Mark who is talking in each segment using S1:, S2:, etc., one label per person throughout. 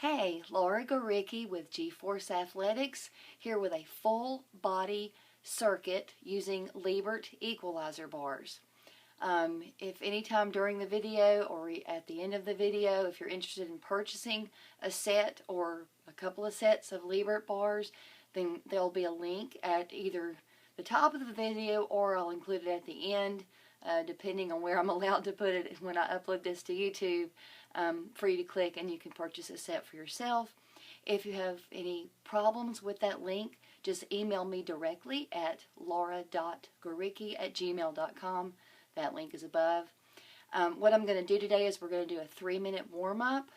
S1: Hey, Laura Goricki with G-Force Athletics here with a full body circuit using Lebert Equalizer bars. If anytime during the video or at the end of the video, if you're interested in purchasing a set or a couple of sets of Lebert bars, then there'll be a link at either the top of the video or I'll include it at the end, depending on where I'm allowed to put it when I upload this to YouTube, for you to click and you can purchase a set for yourself. If you have any problems with that link, just email me directly at laura.goricki@gmail.com. That link is above. What I'm going to do today is we're going to do a 3-minute warm-up,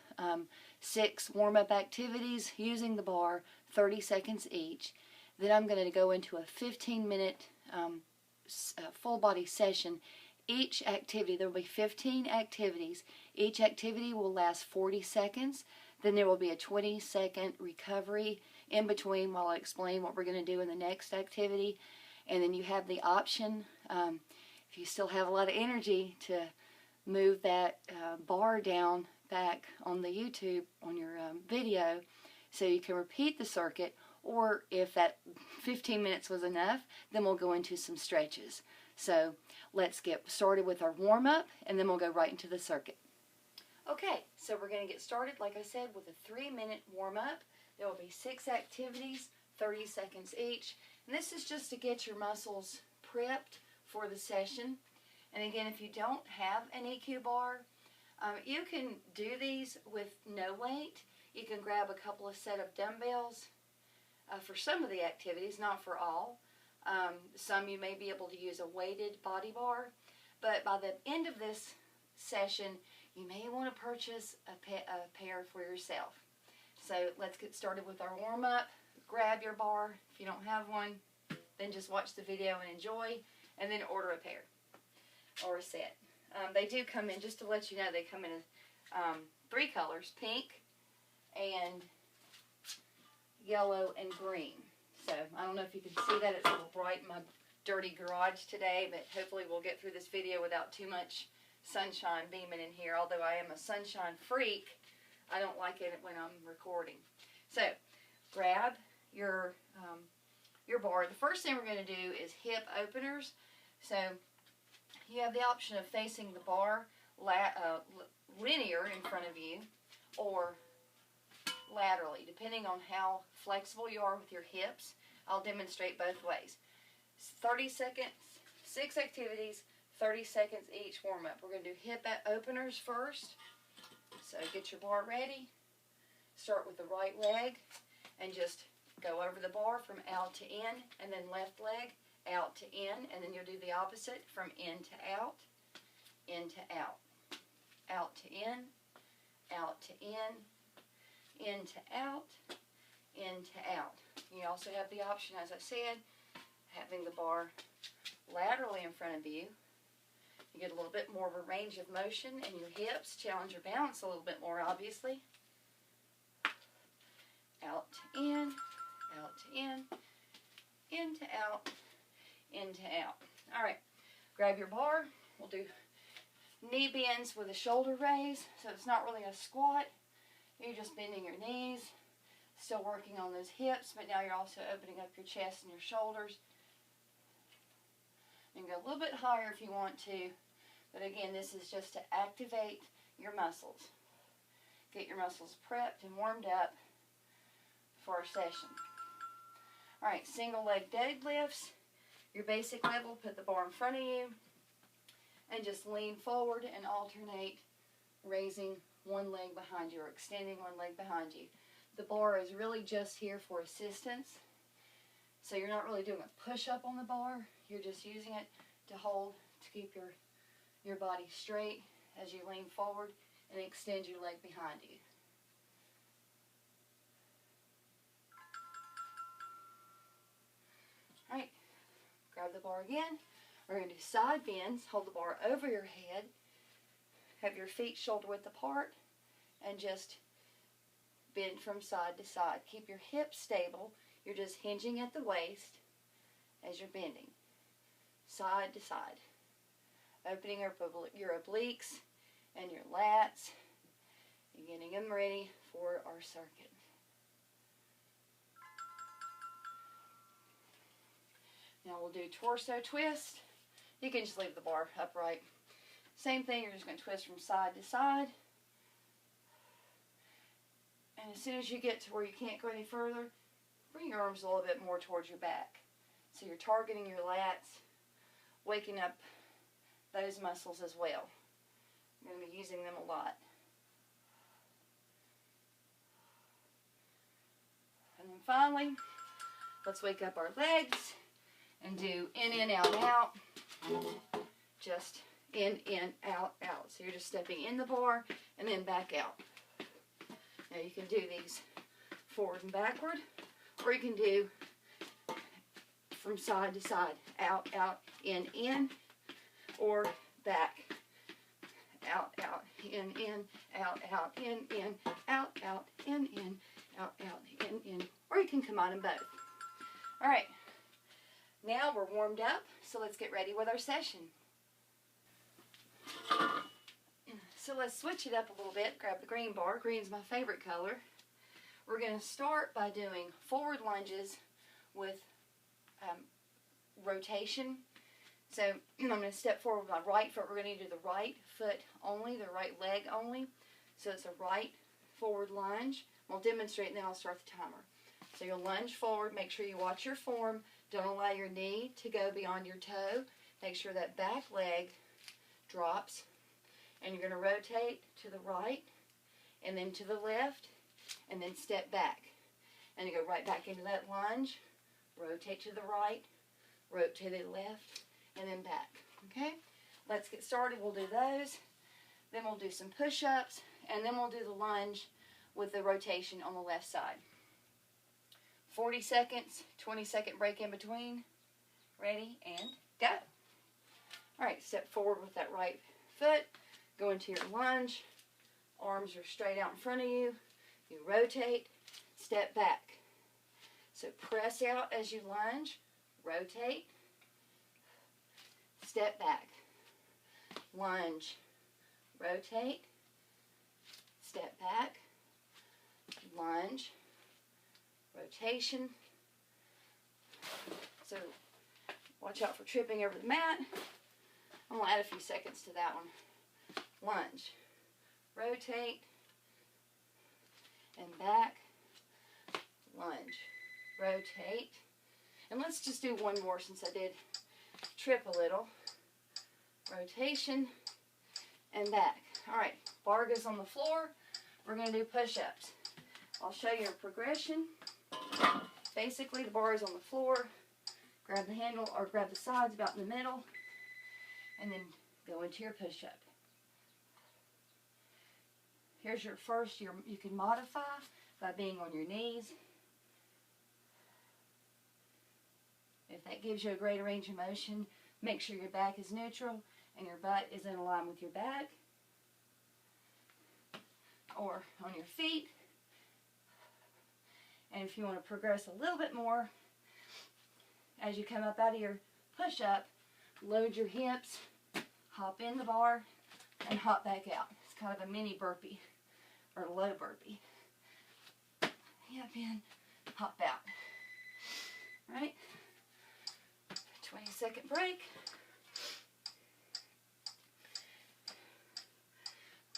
S1: 6 warm-up activities using the bar, 30 seconds each. Then I'm going to go into a 15-minute full body session. Each activity, there will be 15 activities. Each activity will last 40 seconds. Then there will be a 20-second recovery in between while I explain what we're going to do in the next activity. And then you have the option, if you still have a lot of energy, to move that bar down back on the YouTube on your video so you can repeat the circuit, or if that 15 minutes was enough, then we'll go into some stretches. So let's get started with our warm-up and then we'll go right into the circuit. Okay, so we're going to get started, like I said, with a 3-minute warm-up. There will be 6 activities, 30 seconds each. And this is just to get your muscles prepped for the session. And again, if you don't have an EQ bar, you can do these with no weight. You can grab a couple of set of dumbbells for some of the activities, not for all. Some you may be able to use a weighted body bar, but by the end of this session, you may want to purchase a pair for yourself. So let's get started with our warm-up. Grab your bar. If you don't have one, then just watch the video and enjoy, and then order a pair or a set. They do come in, just to let you know, they come in 3 colors, pink and yellow and green. So I don't know if you can see that. It's a little bright in my dirty garage today, but hopefully we'll get through this video without too much sunshine beaming in here. Although I am a sunshine freak, I don't like it when I'm recording. So grab your bar. The first thing we're going to do is hip openers. So you have the option of facing the bar linear in front of you or laterally, depending on how flexible you are with your hips. I'll demonstrate both ways. 30 seconds, 6 activities, 30 seconds each warm-up. We're going to do hip openers first. So get your bar ready. Start with the right leg and just go over the bar from out to in, and then left leg out to in, and then you'll do the opposite from in to out out to in to in to out, in to out. You also have the option, as I said, having the bar laterally in front of you. You get a little bit more of a range of motion in your hips, challenge your balance a little bit more, obviously. Out to in to out, in to out. All right, grab your bar. We'll do knee bends with a shoulder raise, so it's not really a squat. You're just bending your knees, still working on those hips, but now you're also opening up your chest and your shoulders. You can go a little bit higher if you want to, but again, this is just to activate your muscles. Get your muscles prepped and warmed up for our session. All right, single leg deadlifts. Your basic level, put the bar in front of you and just lean forward and alternate raising one leg behind you or extending one leg behind you. The bar is really just here for assistance. So you're not really doing a push-up on the bar. You're just using it to hold, to keep your body straight as you lean forward and extend your leg behind you. All right, grab the bar again. We're going to do side bends. Hold the bar over your head. Have your feet shoulder width apart and just bend from side to side. Keep your hips stable. You're just hinging at the waist as you're bending. Side to side. Opening up your obliques and your lats Getting them ready for our circuit. Now we'll do torso twist. You can just leave the bar upright. Same thing, you're just going to twist from side to side. And as soon as you get to where you can't go any further, bring your arms a little bit more towards your back. So you're targeting your lats, waking up those muscles as well. I'm going to be using them a lot. And then finally, let's wake up our legs and do in, out. Just in, out. So you're just stepping in the bar and then back out. Now you can do these forward and backward, or you can do from side to side, out, in, or back, out, in, out, in, out, in, out, in, or you can combine them both. All right, now we're warmed up, so let's get ready with our session. So let's switch it up a little bit. Grab the green bar. Green's my favorite color. We're going to start by doing forward lunges with rotation. So I'm going to step forward with my right foot. We're going to do the right foot only, the right leg only. So it's a right forward lunge. We'll demonstrate and then I'll start the timer. So you'll lunge forward. Make sure you watch your form. Don't allow your knee to go beyond your toe. Make sure that back leg drops. And you're going to rotate to the right and then to the left and then step back. And you go right back into that lunge, rotate to the right, rotate to the left, and then back. Okay? Let's get started. We'll do those. Then we'll do some push-ups, and then we'll do the lunge with the rotation on the left side. 40 seconds, 20-second break in between. Ready, and go. All right, step forward with that right foot. Go into your lunge. Arms are straight out in front of you. You rotate, step back. So press out as you lunge, rotate, step back. Lunge, rotate, step back, lunge, rotation. So watch out for tripping over the mat. I'm going to add a few seconds to that one. Lunge, rotate, and back, lunge, rotate. And let's just do one more since I did trip a little. Rotation, and back. All right, bar goes on the floor. We're going to do push-ups. I'll show you a progression. Basically, the bar is on the floor. Grab the handle or grab the sides about in the middle, and then go into your push-up. Here's your first. You can modify by being on your knees. If that gives you a greater range of motion, make sure your back is neutral and your butt is in line with your back. Or on your feet. And if you want to progress a little bit more, as you come up out of your push-up, load your hips, hop in the bar, and hop back out. It's kind of a mini burpee, or a low burpee. Hip in, hop out. Right? 20-second break.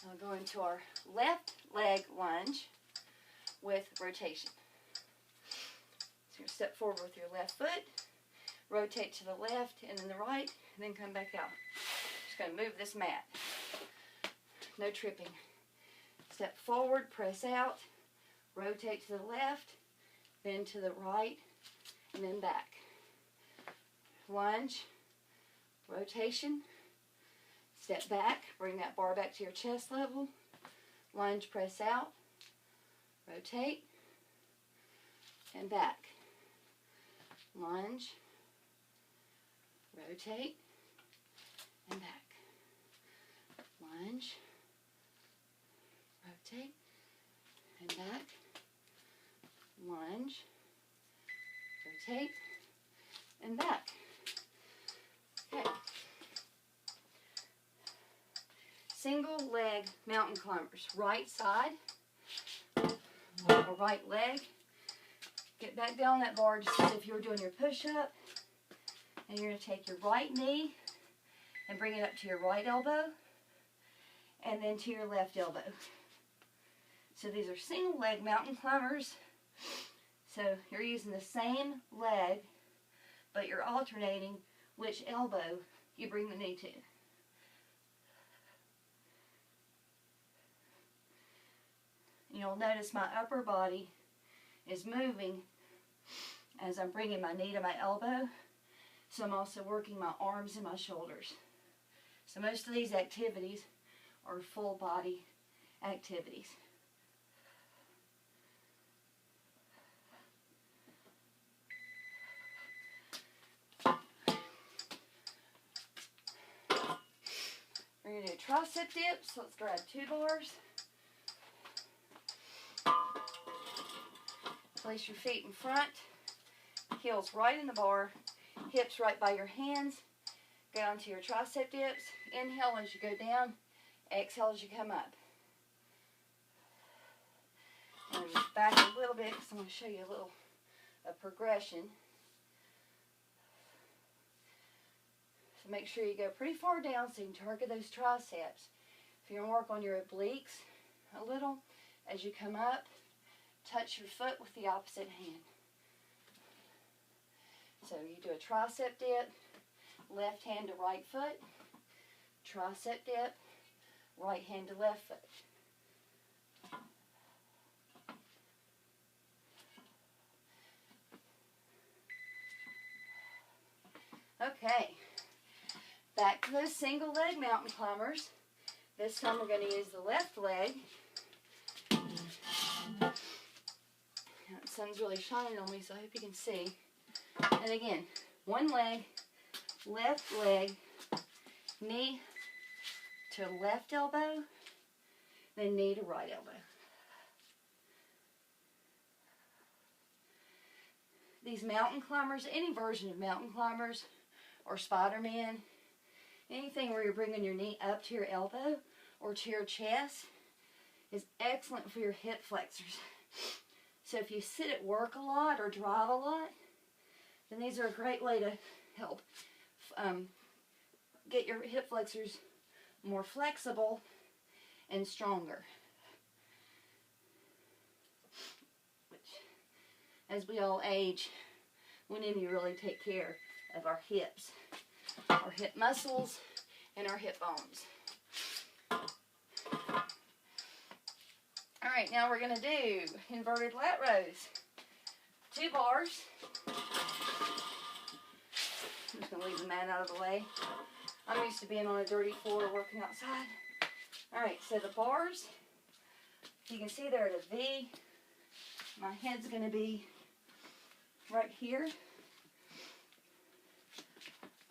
S1: I'll go into our left leg lunge with rotation. So you're going to step forward with your left foot, rotate to the left and then the right, and then come back out. Just going to move this mat. No tripping. Step forward, press out, rotate to the left, then to the right, and then back. Lunge, rotation, step back, bring that bar back to your chest level, lunge, press out, rotate, and back. Lunge, rotate, and back. Lunge, rotate, and back. Lunge, rotate, and back. Okay. single leg mountain climbers. Right side, or right leg. Get back down that bar just as if you were doing your push-up. And you're going to take your right knee and bring it up to your right elbow and then to your left elbow. So these are single leg mountain climbers. So you're using the same leg, but you're alternating which elbow you bring the knee to. You'll notice my upper body is moving as I'm bringing my knee to my elbow. So I'm also working my arms and my shoulders. So most of these activities are full body activities. We're going to do tricep dips. So let's grab 2 bars. Place your feet in front, heels right in the bar, hips right by your hands. Go down to your tricep dips. Inhale as you go down, exhale as you come up. And back a little bit because I'm going to show you a progression. So make sure you go pretty far down so you can target those triceps. If you want to work on your obliques a little, as you come up, touch your foot with the opposite hand. So you do a tricep dip, left hand to right foot, tricep dip, right hand to left foot. Okay, back to those single leg mountain climbers. This time we're going to use the left leg. The sun's really shining on me, so I hope you can see. And again, one leg, left leg, knee to left elbow, then knee to right elbow. These mountain climbers, any version of mountain climbers or Spider-Man, anything where you're bringing your knee up to your elbow or to your chest is excellent for your hip flexors. So if you sit at work a lot or drive a lot, then these are a great way to help get your hip flexors more flexible and stronger. Which, as we all age, we need to really take care of our hips, our hip muscles, and our hip bones. All right, now we're going to do inverted lat rows. 2 bars. I'm just going to leave the mat out of the way. I'm used to being on a dirty floor working outside. All right, so the bars, you can see they're at a V. My head's going to be right here.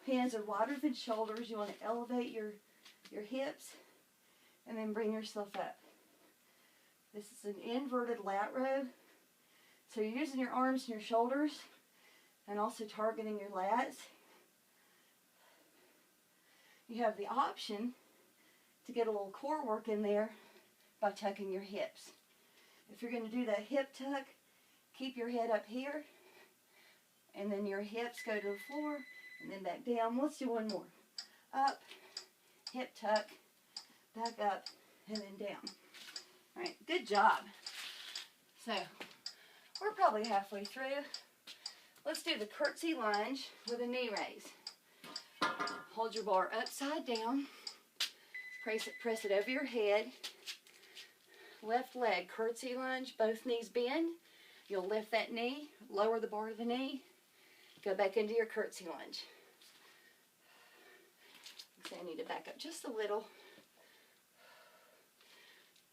S1: Hands are wider than shoulders. You want to elevate your hips and then bring yourself up. This is an inverted lat row. So you're using your arms and your shoulders and also targeting your lats. You have the option to get a little core work in there by tucking your hips. If you're going to do that hip tuck, keep your head up here and then your hips go to the floor and then back down. Let's do one more. Up, hip tuck, back up, and then down. All right, good job. So, we're probably halfway through. Let's do the curtsy lunge with a knee raise. Hold your bar upside down. Press it over your head. Left leg, curtsy lunge, both knees bend. You'll lift that knee, lower the bar to the knee, go back into your curtsy lunge. So I need to back up just a little.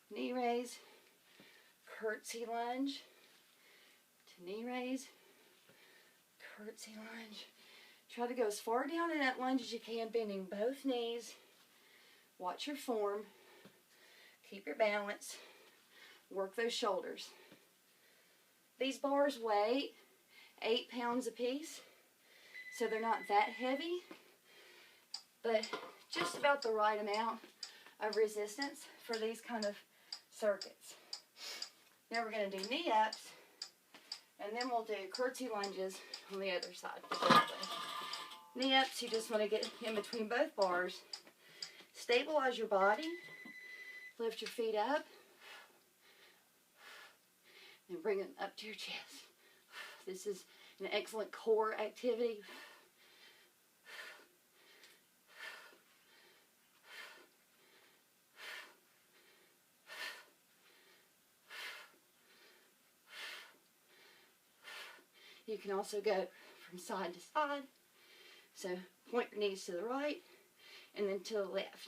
S1: Knee raise, curtsy lunge, to knee raise, curtsy lunge. Try to go as far down in that lunge as you can, bending both knees. Watch your form. Keep your balance. Work those shoulders. These bars weigh 8 pounds a piece, so they're not that heavy, but just about the right amount of resistance for these kind of circuits. Now we're going to do knee ups, and then we'll do curtsy lunges on the other side. Knee ups, you just want to get in between both bars. Stabilize your body. Lift your feet up. And bring them up to your chest. This is an excellent core activity. You can also go from side to side. So point your knees to the right and then to the left.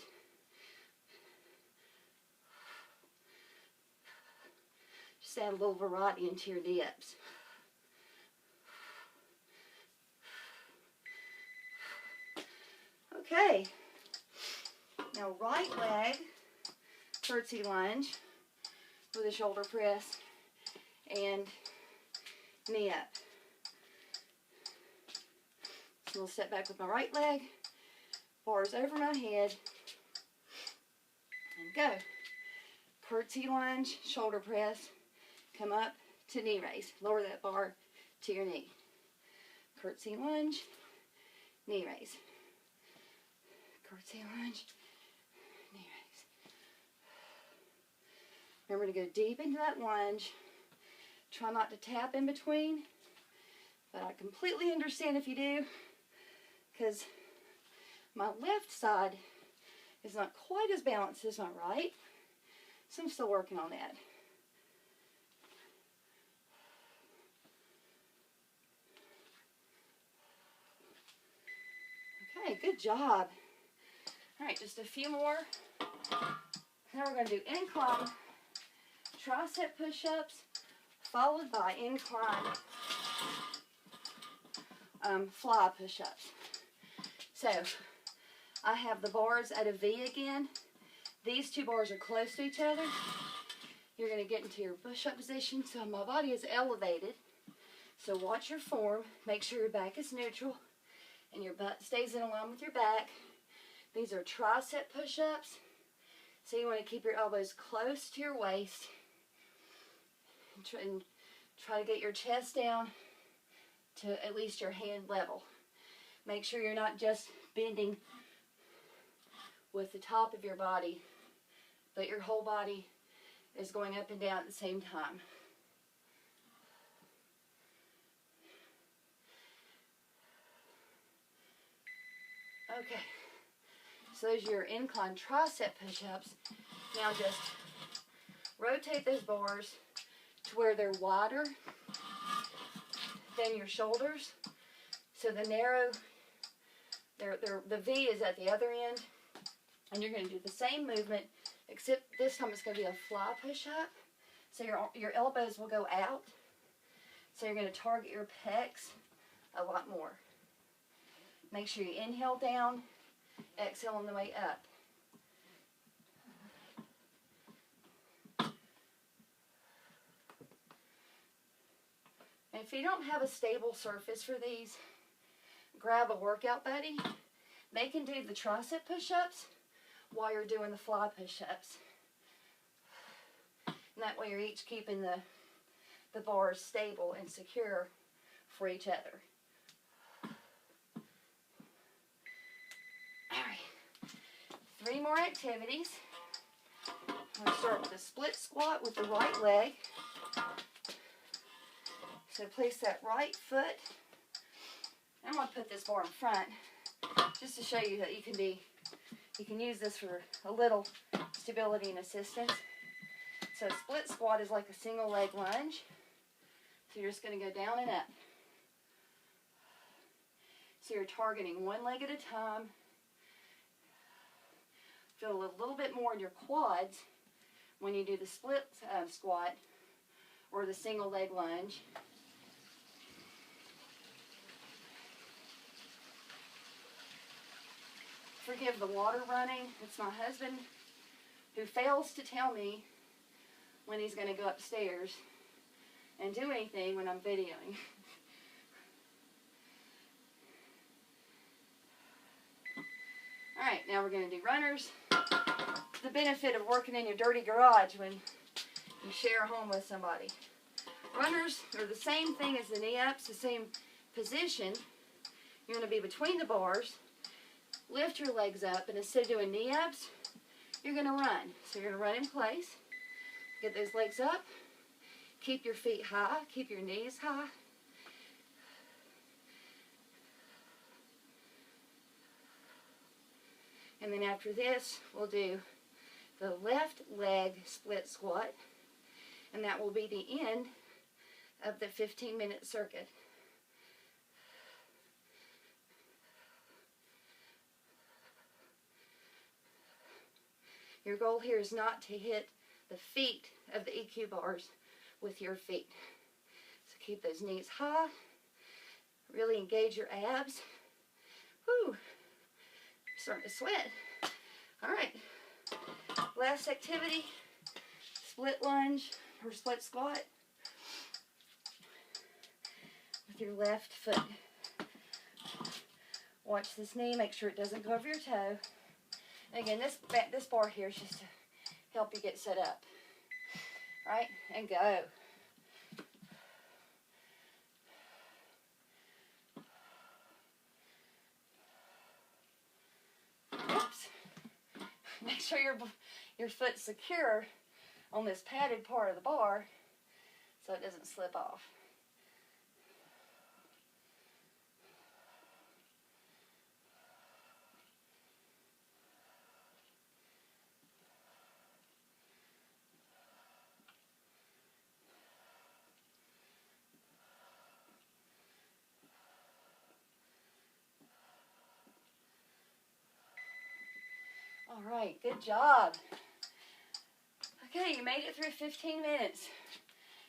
S1: Just add a little variety into your knee ups. Okay. Now right leg, curtsy lunge with a shoulder press and knee up. So we'll step back with my right leg, bars over my head, and go. Curtsy lunge, shoulder press, come up to knee raise. Lower that bar to your knee. Curtsy lunge, knee raise. Curtsy lunge, knee raise. Remember to go deep into that lunge. Try not to tap in between, but I completely understand if you do, because my left side is not quite as balanced as my right, so I'm still working on that. Okay, good job. All right, just a few more. Now we're going to do incline tricep push-ups, followed by incline fly push-ups. So I have the bars at a V again. These two bars are close to each other. You're going to get into your push-up position. So my body is elevated. So watch your form. Make sure your back is neutral and your butt stays in line with your back. These are tricep push-ups. So you want to keep your elbows close to your waist. And try to get your chest down to at least your hand level. Make sure you're not just bending with the top of your body, but your whole body is going up and down at the same time. Okay, so those are your incline tricep push-ups. Now just rotate those bars to where they're wider than your shoulders. So the narrow, the V is at the other end, and you're going to do the same movement, except this time it's going to be a fly push-up. So your elbows will go out. So you're going to target your pecs a lot more. Make sure you inhale down, exhale on the way up. And if you don't have a stable surface for these, grab a workout buddy. They can do the tricep push-ups while you're doing the fly push-ups. And that way you're each keeping the bars stable and secure for each other. Alright, 3 more activities. I'm going to start with a split squat with the right leg. So place that right foot. I'm going to put this bar in front just to show you that you can use this for a little stability and assistance. So a split squat is like a single leg lunge. So you're just going to go down and up. So you're targeting one leg at a time. Feel a little bit more in your quads when you do the split squat or the single leg lunge. Forgive the water running. It's my husband who fails to tell me when he's going to go upstairs and do anything when I'm videoing. Alright, now we're going to do runners. the benefit of working in your dirty garage when you share a home with somebody. Runners are the same thing as the knee-ups, the same position. You're going to be between the bars. Lift your legs up, and instead of doing knee-ups, you're going to run. So you're going to run in place. Get those legs up. Keep your feet high. Keep your knees high. And then after this, we'll do the left leg split squat. And that will be the end of the 15-minute circuit. Your goal here is not to hit the feet of the EQ bars with your feet. So keep those knees high. Really engage your abs. Whew. Starting to sweat. All right. Last activity, split lunge or split squat with your left foot. Watch this knee. Make sure it doesn't go over your toe. And again, this bar here is just to help you get set up. All right, and go. Oops. Make sure your foot's secure on this padded part of the bar so it doesn't slip off. All right, good job. Okay, you made it through 15 minutes.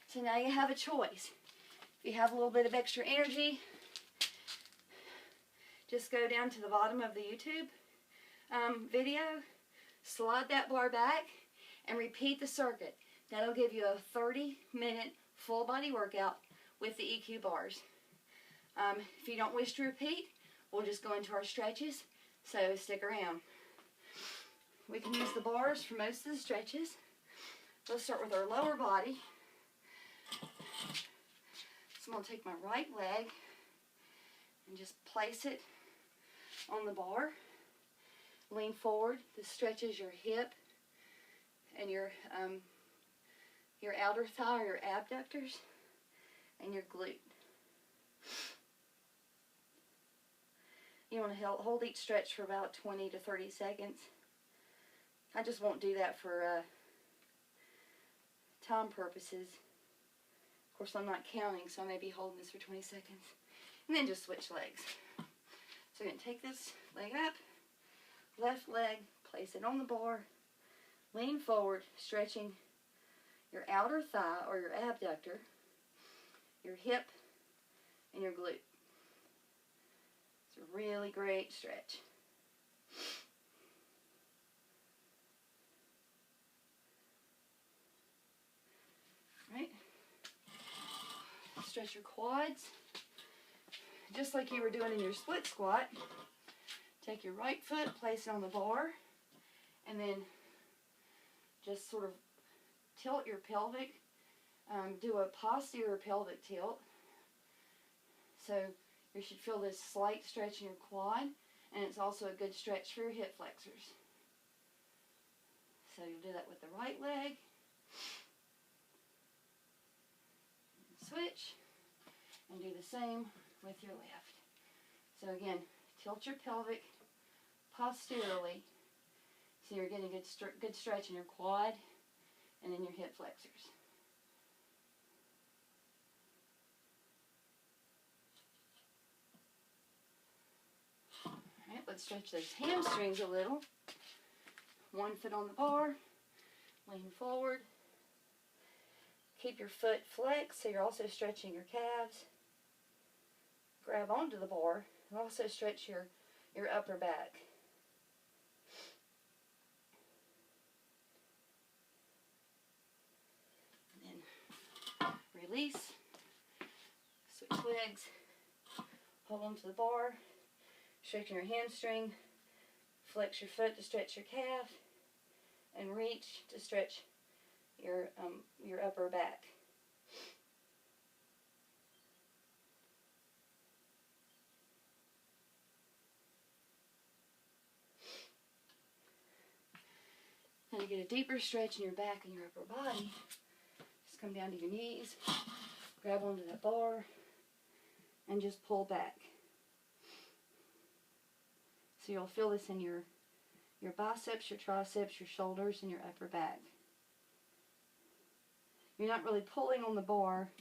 S1: So now you have a choice. If you have a little bit of extra energy, just go down to the bottom of the YouTube video, slide that bar back, and repeat the circuit. That'll give you a 30-minute full body workout with the EQ bars. If you don't wish to repeat, we'll just go into our stretches, so stick around. We can use the bars for most of the stretches. Let's start with our lower body. So I'm going to take my right leg and just place it on the bar. Lean forward. This stretches your hip and your outer thigh, or your abductors, and your glute. You want to hold each stretch for about 20 to 30 seconds. I just won't do that for time purposes. Of course, I'm not counting, so I may be holding this for 20 seconds. And then just switch legs. So you're going to take this leg up, left leg, place it on the bar, lean forward, stretching your outer thigh or your abductor, your hip, and your glute. It's a really great stretch. Right? Stretch your quads. Just like you were doing in your split squat. Take your right foot, place it on the bar, and then just sort of tilt your pelvic. Do a posterior pelvic tilt. So you should feel this slight stretch in your quad, and it's also a good stretch for your hip flexors. So you'll do that with the right leg. Switch, and do the same with your left. So again, tilt your pelvic posteriorly so you're getting good stretch in your quad and in your hip flexors. Alright, let's stretch those hamstrings a little. One foot on the bar, lean forward. Keep your foot flexed so you're also stretching your calves. Grab onto the bar and also stretch your upper back. And then release. Switch legs. Hold onto the bar. Straighten your hamstring. Flex your foot to stretch your calf. and reach to stretch your upper back. Now to get a deeper stretch in your back and your upper body, just come down to your knees, grab onto that bar, and just pull back. So you'll feel this in your biceps, your triceps, your shoulders, and your upper back. You're not really pulling on the bar.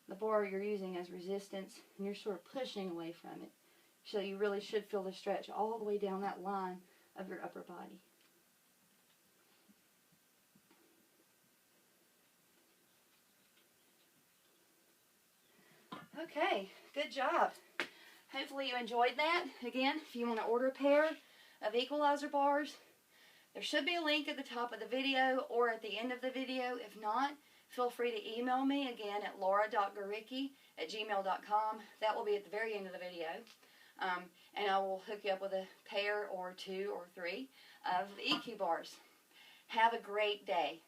S1: The bar you're using as resistance, and you're sort of pushing away from it. So you really should feel the stretch all the way down that line of your upper body. Okay, good job. Hopefully you enjoyed that. Again, if you want to order a pair of Equalizer bars, there should be a link at the top of the video or at the end of the video. If not, feel free to email me again at laura.garicki@gmail.com. That will be at the very end of the video. And I will hook you up with a pair or 2 or 3 of the EQ bars. Have a great day.